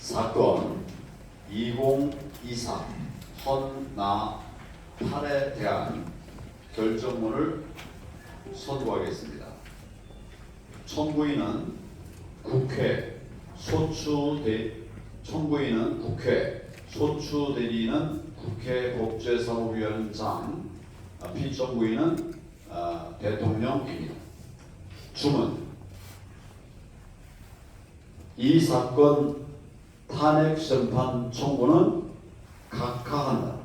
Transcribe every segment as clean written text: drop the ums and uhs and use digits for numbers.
사건 2023 헌나 8에 대한 결정문을 선고하겠습니다. 청구인은 국회 소추대리는 국회 법제사무위원장, 피청구인은 대통령입니다. 주문: 이 사건 탄핵 심판 청구는 각하한다.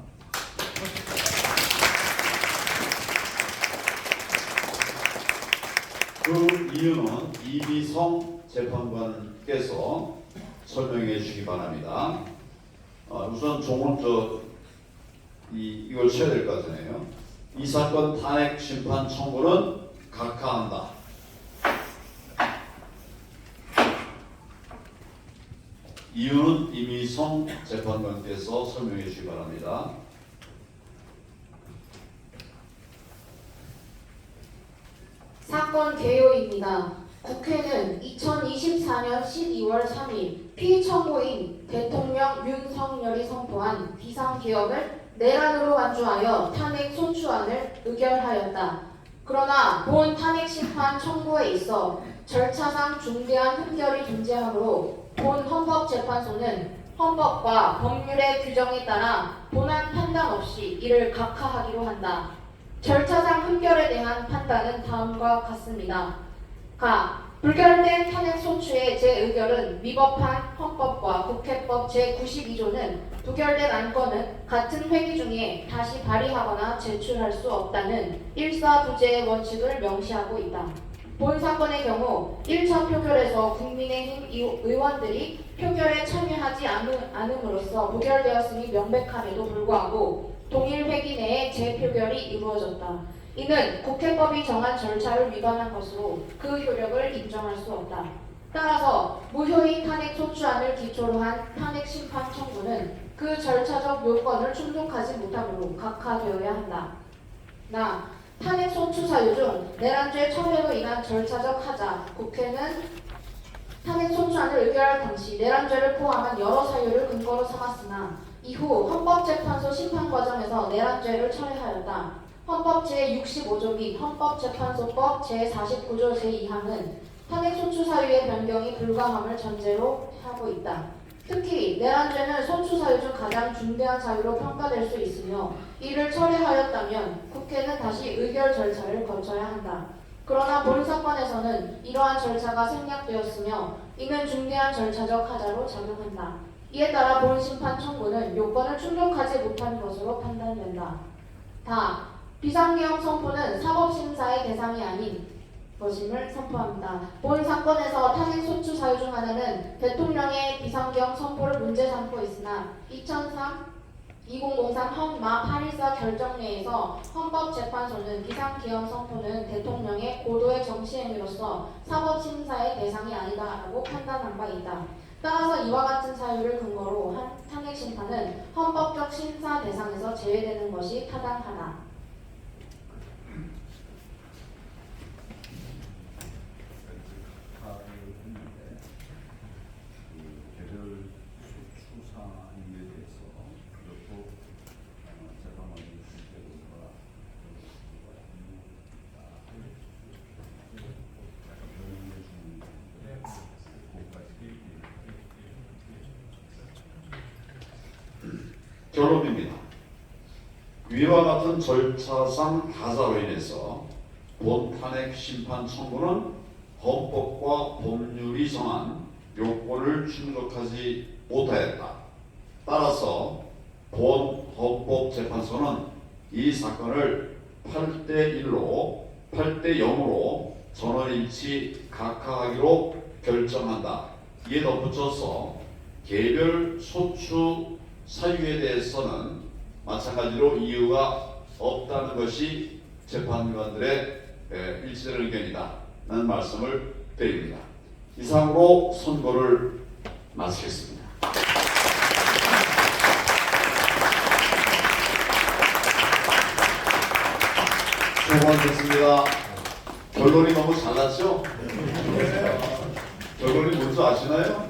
그 이유는 이미성 재판관께서 설명해 주시기 바랍니다. 우선 이걸 쳐야 될 것 같네요. 이 사건 탄핵 심판 청구는 각하한다. 이유는 이미성 재판관께서 설명해 주시기 바랍니다. 사건 개요입니다. 국회는 2024년 12월 3일 피청구인 대통령 윤석열이 선포한 비상개혁을 내란으로 간주하여 탄핵 소추안을 의결하였다. 그러나 본 탄핵 심판 청구에 있어 절차상 중대한 흠결이 존재하므로 본 헌법재판소는 헌법과 법률의 규정에 따라 본안 판단 없이 이를 각하하기로 한다. 절차상 흠결에 대한 판단은 다음과 같습니다. 불결된 탄핵 소추의 재의결은 위법한 헌법과 국회법 제92조는 부결된 안건은 같은 회기 중에 다시 발의하거나 제출할 수 없다는 일사부재의 원칙을 명시하고 있다. 본 사건의 경우 1차 표결에서 국민의힘 의원들이 표결에 참여하지 않음으로써 부결되었음이 명백함에도 불구하고 동일 회기 내에 재표결이 이루어졌다. 이는 국회법이 정한 절차를 위반한 것으로 그 효력을 인정할 수 없다. 따라서 무효인 탄핵 소추안을 기초로 한 탄핵 심판 청구는 그 절차적 요건을 충족하지 못하므로 각하되어야 한다. 탄핵 소추 사유 중 내란죄 철회로 인한 절차적 하자, 국회는 탄핵 소추안을 의결할 당시 내란죄를 포함한 여러 사유를 근거로 삼았으나 이후 헌법재판소 심판 과정에서 내란죄를 철회하였다. 헌법 제65조 및 헌법재판소법 제49조 제2항은 탄핵 소추 사유의 변경이 불가함을 전제로 하고 있다. 특히 내란죄는 소추 사유 중 가장 중대한 사유로 평가될 수 있으며 이를 철회하였다면 국회는 다시 의결 절차를 거쳐야 한다. 그러나 본 사건에서는 이러한 절차가 생략되었으며 이는 중대한 절차적 하자로 작용한다. 이에 따라 본 심판 청구는 요건을 충족하지 못한 것으로 판단된다. 비상개혁 선포는 사법심사의 대상이 아닌 것임을 선포합니다. 본 사건에서 탄핵 소추 사유 중 하나는 대통령의 비상개혁 선포를 문제 삼고 있으나 2003 헌마 814 결정례에서 헌법재판소는 비상개혁 선포는 대통령의 고도의 정치행위로서 사법심사의 대상이 아니다라고 판단한 바 있다. 따라서 이와 같은 사유를 근거로 한 탄핵 심판은 헌법적 심사 대상에서 제외되는 것이 타당하다. 결론입니다. 위와 같은 절차상 하자로 인해서 본 탄핵 심판 청구는 헌법과 법률이 정한 요건을 충족하지 못하였다. 따라서 본 헌법재판소는 이 사건을 8대 0으로 전원일치 각하하기로 결정한다. 이에 덧붙여서 개별 소추 사유에 대해서는 마찬가지로 이유가 없다는 것이 재판관들의 일치되는 의견이다라는 말씀을 드립니다. 이상으로 선고를 마치겠습니다. 수고하셨습니다. 결론이 너무 잘났죠? 결론이 뭔지 아시나요?